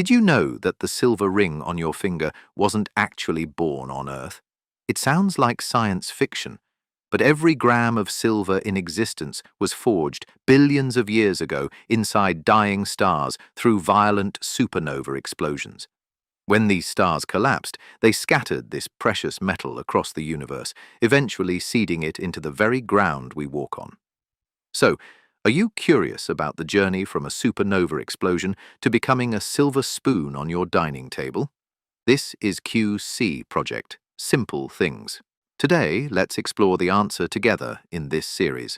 Did you know that the silver ring on your finger wasn't actually born on Earth? It sounds like science fiction, but every gram of silver in existence was forged billions of years ago inside dying stars through violent supernova explosions. When these stars collapsed, they scattered this precious metal across the universe, eventually seeding it into the very ground we walk on. So, are you curious about the journey from a supernova explosion to becoming a silver spoon on your dining table? This is QC Project, Simple Things. Today, let's explore the answer together in this series.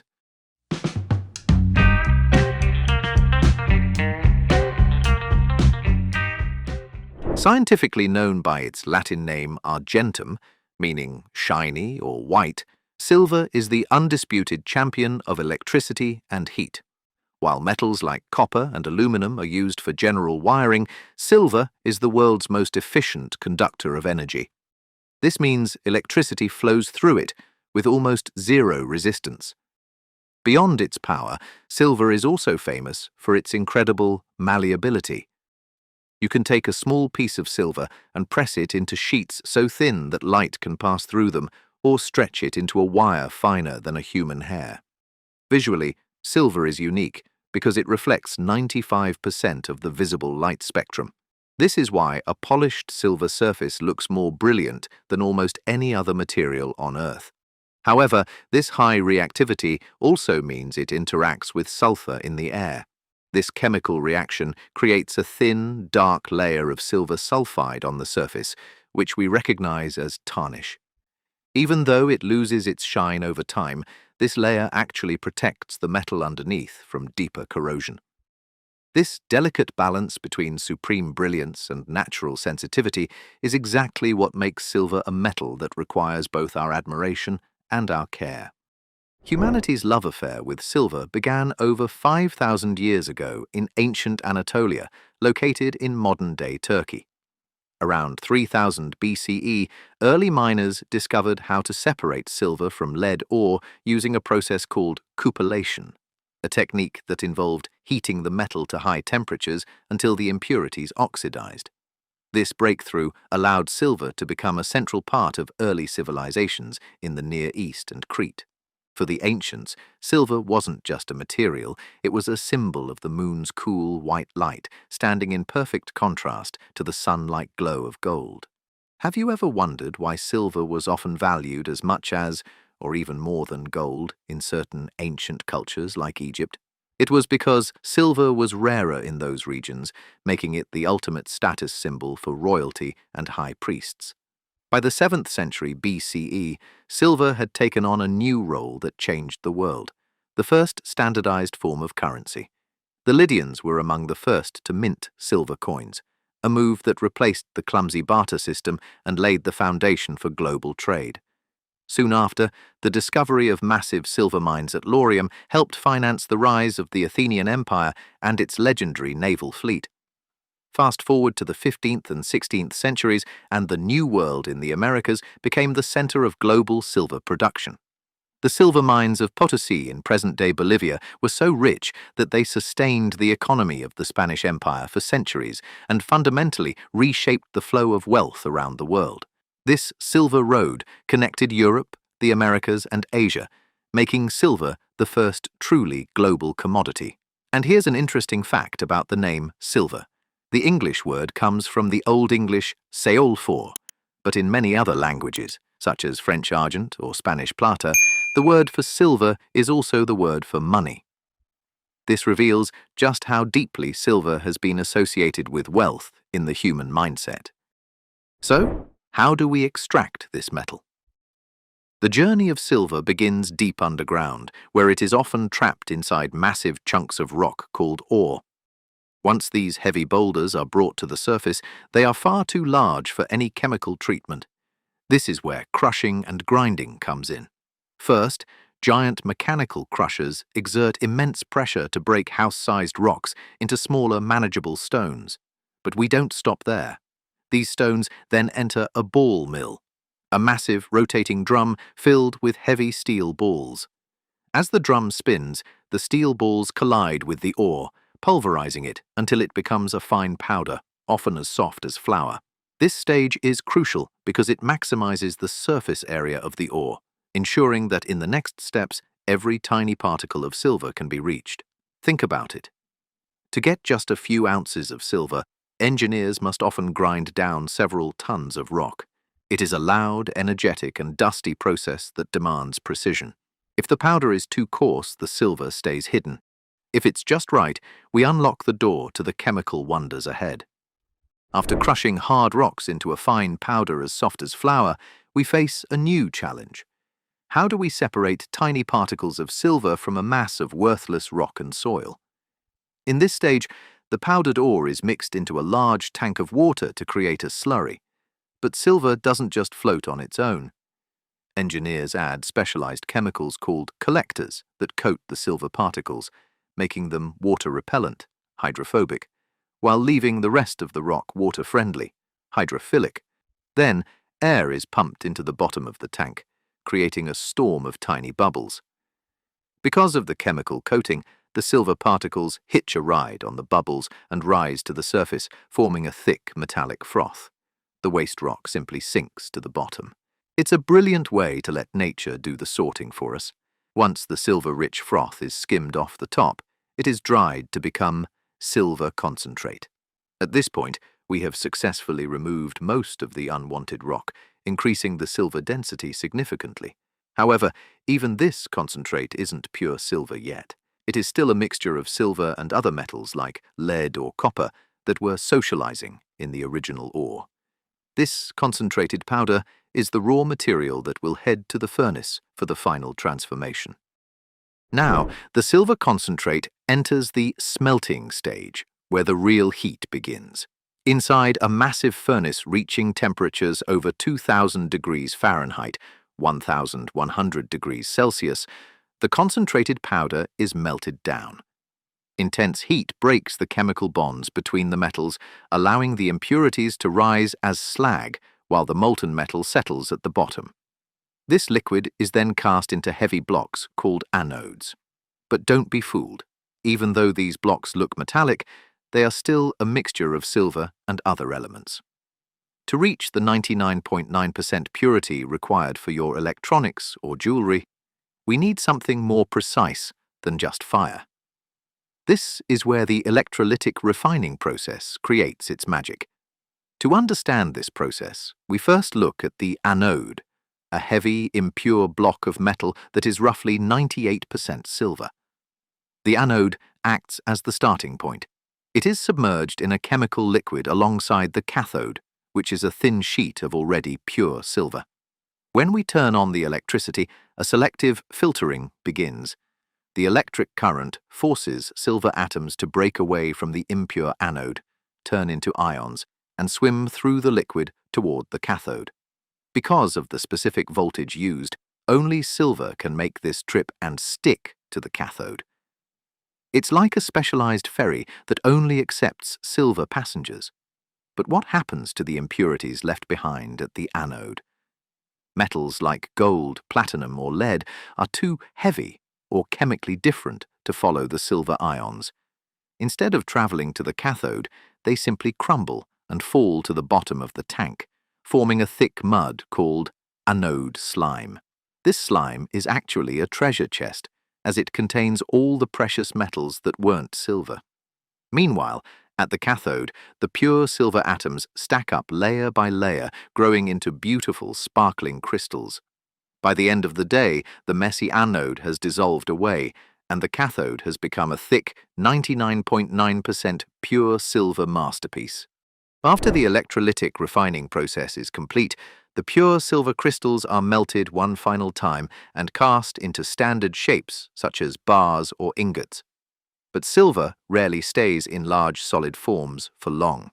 Scientifically known by its Latin name Argentum, meaning shiny or white, silver is the undisputed champion of electricity and heat. While metals like copper and aluminum are used for general wiring, silver is the world's most efficient conductor of energy. This means electricity flows through it with almost zero resistance. Beyond its power, silver is also famous for its incredible malleability. You can take a small piece of silver and press it into sheets so thin that light can pass through them, or stretch it into a wire finer than a human hair. Visually, silver is unique because it reflects 95% of the visible light spectrum. This is why a polished silver surface looks more brilliant than almost any other material on Earth. However, this high reactivity also means it interacts with sulfur in the air. This chemical reaction creates a thin, dark layer of silver sulfide on the surface, which we recognize as tarnish. Even though it loses its shine over time, this layer actually protects the metal underneath from deeper corrosion. This delicate balance between supreme brilliance and natural sensitivity is exactly what makes silver a metal that requires both our admiration and our care. Humanity's love affair with silver began over 5,000 years ago in ancient Anatolia, located in modern-day Turkey. Around 3000 BCE, early miners discovered how to separate silver from lead ore using a process called cupellation, a technique that involved heating the metal to high temperatures until the impurities oxidized. This breakthrough allowed silver to become a central part of early civilizations in the Near East and Crete. For the ancients, silver wasn't just a material, it was a symbol of the moon's cool white light, standing in perfect contrast to the sun-like glow of gold. Have you ever wondered why silver was often valued as much as, or even more than gold, in certain ancient cultures like Egypt? It was because silver was rarer in those regions, making it the ultimate status symbol for royalty and high priests. By the 7th century BCE, silver had taken on a new role that changed the world, the first standardized form of currency. The Lydians were among the first to mint silver coins, a move that replaced the clumsy barter system and laid the foundation for global trade. Soon after, the discovery of massive silver mines at Laurium helped finance the rise of the Athenian Empire and its legendary naval fleet. Fast forward to the 15th and 16th centuries, and the New World in the Americas became the center of global silver production. The silver mines of Potosi in present-day Bolivia were so rich that they sustained the economy of the Spanish Empire for centuries and fundamentally reshaped the flow of wealth around the world. This silver road connected Europe, the Americas, and Asia, making silver the first truly global commodity. And here's an interesting fact about the name silver. The English word comes from the Old English seol for, but in many other languages, such as French argent or Spanish plata, the word for silver is also the word for money. This reveals just how deeply silver has been associated with wealth in the human mindset. So, how do we extract this metal? The journey of silver begins deep underground, where it is often trapped inside massive chunks of rock called ore. Once these heavy boulders are brought to the surface, they are far too large for any chemical treatment. This is where crushing and grinding comes in. First, giant mechanical crushers exert immense pressure to break house-sized rocks into smaller, manageable stones. But we don't stop there. These stones then enter a ball mill, a massive rotating drum filled with heavy steel balls. As the drum spins, the steel balls collide with the ore, pulverizing it until it becomes a fine powder, often as soft as flour. This stage is crucial because it maximizes the surface area of the ore, ensuring that in the next steps, every tiny particle of silver can be reached. Think about it. To get just a few ounces of silver, engineers must often grind down several tons of rock. It is a loud, energetic, and dusty process that demands precision. If the powder is too coarse, the silver stays hidden. If it's just right, we unlock the door to the chemical wonders ahead. After crushing hard rocks into a fine powder as soft as flour, we face a new challenge. How do we separate tiny particles of silver from a mass of worthless rock and soil? In this stage, the powdered ore is mixed into a large tank of water to create a slurry. But silver doesn't just float on its own. Engineers add specialized chemicals called collectors that coat the silver particles, making them water-repellent, hydrophobic, while leaving the rest of the rock water-friendly, hydrophilic. Then, air is pumped into the bottom of the tank, creating a storm of tiny bubbles. Because of the chemical coating, the silver particles hitch a ride on the bubbles and rise to the surface, forming a thick metallic froth. The waste rock simply sinks to the bottom. It's a brilliant way to let nature do the sorting for us. Once the silver-rich froth is skimmed off the top, it is dried to become silver concentrate. At this point, we have successfully removed most of the unwanted rock, increasing the silver density significantly. However, even this concentrate isn't pure silver yet. It is still a mixture of silver and other metals like lead or copper that were socializing in the original ore. This concentrated powder is the raw material that will head to the furnace for the final transformation. Now, the silver concentrate enters the smelting stage, where the real heat begins. Inside a massive furnace reaching temperatures over 2,000 degrees Fahrenheit, 1,100 degrees Celsius, the concentrated powder is melted down. Intense heat breaks the chemical bonds between the metals, allowing the impurities to rise as slag while the molten metal settles at the bottom. This liquid is then cast into heavy blocks called anodes. But don't be fooled. Even though these blocks look metallic, they are still a mixture of silver and other elements. To reach the 99.9% purity required for your electronics or jewelry, we need something more precise than just fire. This is where the electrolytic refining process creates its magic. To understand this process, we first look at the anode, a heavy, impure block of metal that is roughly 98% silver. The anode acts as the starting point. It is submerged in a chemical liquid alongside the cathode, which is a thin sheet of already pure silver. When we turn on the electricity, a selective filtering begins. The electric current forces silver atoms to break away from the impure anode, turn into ions, and swim through the liquid toward the cathode. Because of the specific voltage used, only silver can make this trip and stick to the cathode. It's like a specialized ferry that only accepts silver passengers. But what happens to the impurities left behind at the anode? Metals like gold, platinum, or lead are too heavy or chemically different to follow the silver ions. Instead of traveling to the cathode, they simply crumble and fall to the bottom of the tank, forming a thick mud called anode slime. This slime is actually a treasure chest, as it contains all the precious metals that weren't silver. Meanwhile, at the cathode, the pure silver atoms stack up layer by layer, growing into beautiful, sparkling crystals. By the end of the day, the messy anode has dissolved away, and the cathode has become a thick, 99.9% pure silver masterpiece. After the electrolytic refining process is complete, the pure silver crystals are melted one final time and cast into standard shapes such as bars or ingots. But silver rarely stays in large solid forms for long.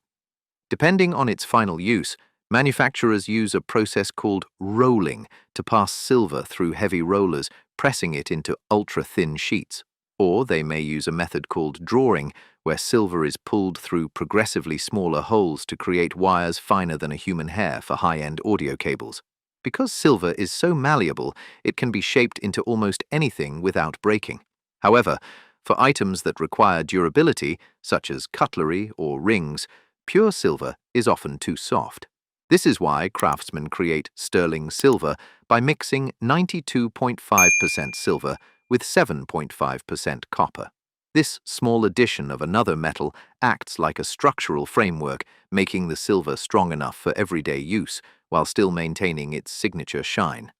Depending on its final use, manufacturers use a process called rolling to pass silver through heavy rollers, pressing it into ultra-thin sheets. Or they may use a method called drawing, where silver is pulled through progressively smaller holes to create wires finer than a human hair for high-end audio cables. Because silver is so malleable, it can be shaped into almost anything without breaking. However, for items that require durability, such as cutlery or rings, pure silver is often too soft. This is why craftsmen create sterling silver by mixing 92.5% silver with 7.5% copper. This small addition of another metal acts like a structural framework, making the silver strong enough for everyday use while still maintaining its signature shine.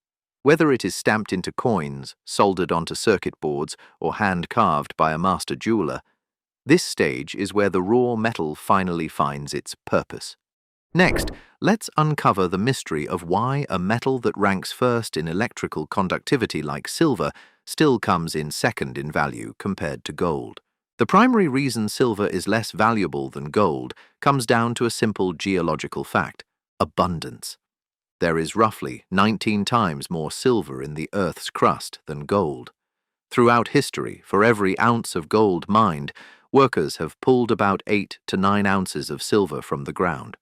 Whether it is stamped into coins, soldered onto circuit boards, or hand-carved by a master jeweler, this stage is where the raw metal finally finds its purpose. Next, let's uncover the mystery of why a metal that ranks first in electrical conductivity like silver still comes in second in value compared to gold. The primary reason silver is less valuable than gold comes down to a simple geological fact: abundance. There is roughly 19 times more silver in the Earth's crust than gold. Throughout history, for every ounce of gold mined, workers have pulled about 8 to 9 ounces of silver from the ground.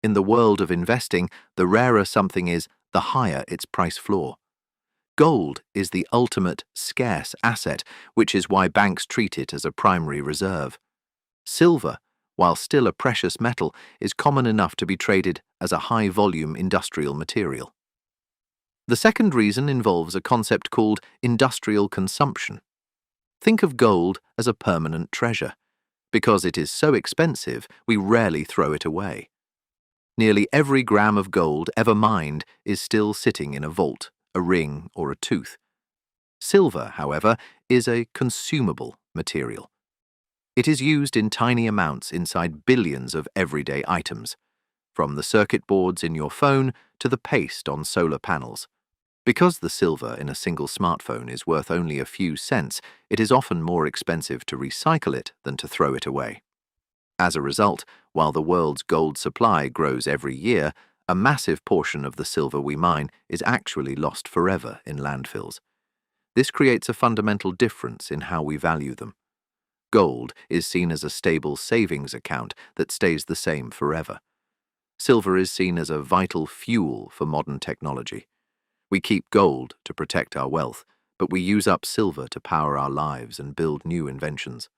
In the world of investing, the rarer something is, the higher its price floor. Gold is the ultimate scarce asset, which is why banks treat it as a primary reserve. Silver, while still a precious metal, is common enough to be traded as a high-volume industrial material. The second reason involves a concept called industrial consumption. Think of gold as a permanent treasure. Because it is so expensive, we rarely throw it away. Nearly every gram of gold ever mined is still sitting in a vault, a ring, or a tooth. Silver, however, is a consumable material. It is used in tiny amounts inside billions of everyday items, from the circuit boards in your phone to the paste on solar panels. Because the silver in a single smartphone is worth only a few cents, it is often more expensive to recycle it than to throw it away. As a result, while the world's gold supply grows every year, a massive portion of the silver we mine is actually lost forever in landfills. This creates a fundamental difference in how we value them. Gold is seen as a stable savings account that stays the same forever. Silver is seen as a vital fuel for modern technology. We keep gold to protect our wealth, but we use up silver to power our lives and build new inventions.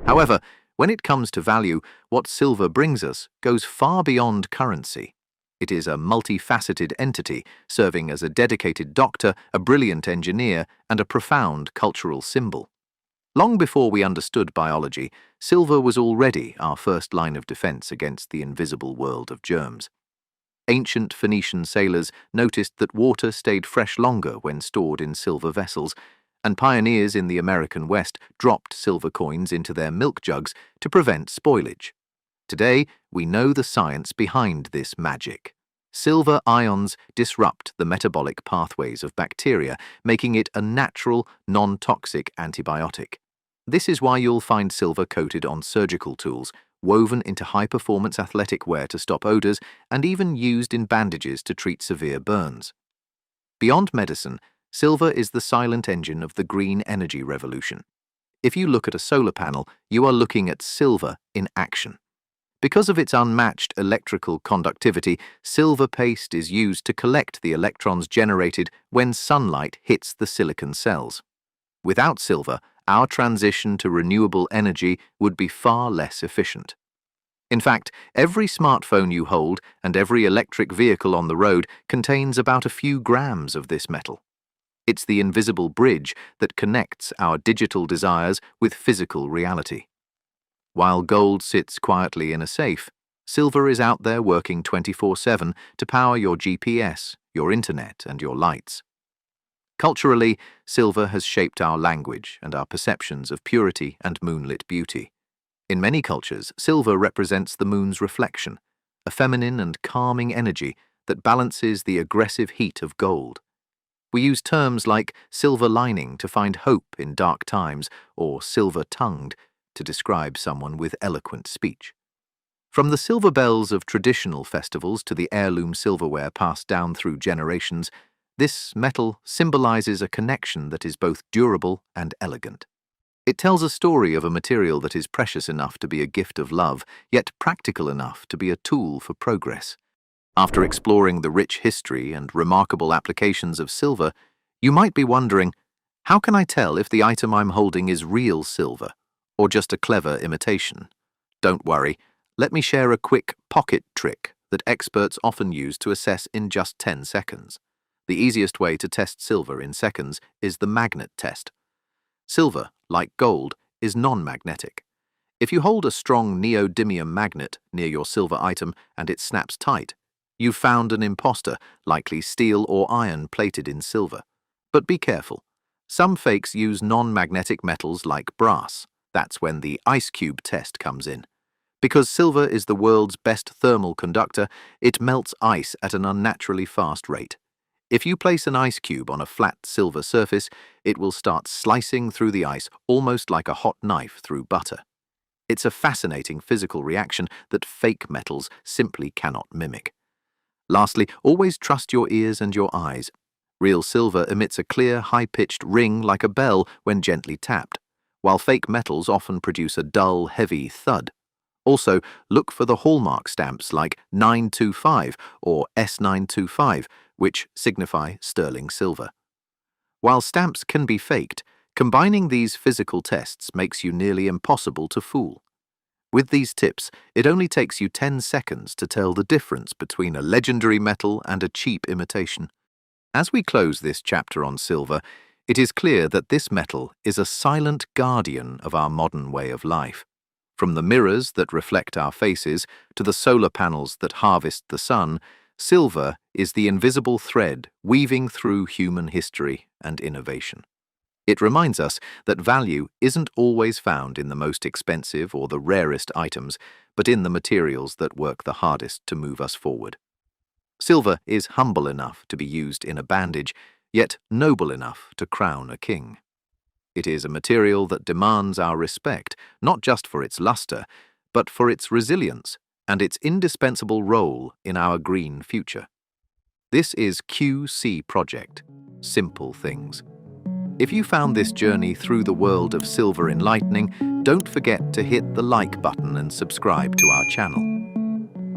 However, when it comes to value, what silver brings us goes far beyond currency. It is a multifaceted entity, serving as a dedicated doctor, a brilliant engineer, and a profound cultural symbol. Long before we understood biology, silver was already our first line of defense against the invisible world of germs. Ancient Phoenician sailors noticed that water stayed fresh longer when stored in silver vessels, and pioneers in the American West dropped silver coins into their milk jugs to prevent spoilage. Today, we know the science behind this magic. Silver ions disrupt the metabolic pathways of bacteria, making it a natural, non-toxic antibiotic. This is why you'll find silver coated on surgical tools, woven into high-performance athletic wear to stop odors, and even used in bandages to treat severe burns. Beyond medicine, silver is the silent engine of the green energy revolution. If you look at a solar panel, you are looking at silver in action. Because of its unmatched electrical conductivity, silver paste is used to collect the electrons generated when sunlight hits the silicon cells. Without silver, our transition to renewable energy would be far less efficient. In fact, every smartphone you hold and every electric vehicle on the road contains about a few grams of this metal. It's the invisible bridge that connects our digital desires with physical reality. While gold sits quietly in a safe, silver is out there working 24/7 to power your GPS, your internet, and your lights. Culturally, silver has shaped our language and our perceptions of purity and moonlit beauty. In many cultures, silver represents the moon's reflection, a feminine and calming energy that balances the aggressive heat of gold. We use terms like silver lining to find hope in dark times, or silver-tongued to describe someone with eloquent speech. From the silver bells of traditional festivals to the heirloom silverware passed down through generations, this metal symbolizes a connection that is both durable and elegant. It tells a story of a material that is precious enough to be a gift of love, yet practical enough to be a tool for progress. After exploring the rich history and remarkable applications of silver, you might be wondering, how can I tell if the item I'm holding is real silver, or just a clever imitation? Don't worry, Let me share a quick pocket trick that experts often use to assess in just 10 seconds. The easiest way to test silver in seconds is the magnet test. Silver, like gold, is non-magnetic. If you hold a strong neodymium magnet near your silver item and it snaps tight, you've found an imposter, likely steel or iron plated in silver. But be careful. Some fakes use non-magnetic metals like brass. That's when the ice cube test comes in. Because silver is the world's best thermal conductor, it melts ice at an unnaturally fast rate. If you place an ice cube on a flat silver surface, it will start slicing through the ice almost like a hot knife through butter. It's a fascinating physical reaction that fake metals simply cannot mimic. Lastly, always trust your ears and your eyes. Real silver emits a clear, high-pitched ring like a bell when gently tapped, while fake metals often produce a dull, heavy thud. Also, look for the hallmark stamps like 925 or S925, which signify sterling silver. While stamps can be faked, combining these physical tests makes you nearly impossible to fool. With these tips, it only takes you 10 seconds to tell the difference between a legendary metal and a cheap imitation. As we close this chapter on silver, it is clear that this metal is a silent guardian of our modern way of life. From the mirrors that reflect our faces to the solar panels that harvest the sun, silver is the invisible thread weaving through human history and innovation. It reminds us that value isn't always found in the most expensive or the rarest items, but in the materials that work the hardest to move us forward. Silver is humble enough to be used in a bandage, yet noble enough to crown a king. It is a material that demands our respect, not just for its luster, but for its resilience and its indispensable role in our green future. This is QC Project, Simple Things. If you found this journey through the world of silver enlightening, don't forget to hit the like button and subscribe to our channel.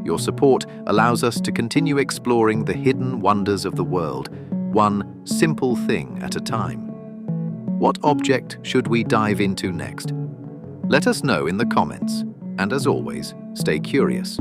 Your support allows us to continue exploring the hidden wonders of the world, one simple thing at a time. What object should we dive into next? Let us know in the comments, and as always, stay curious.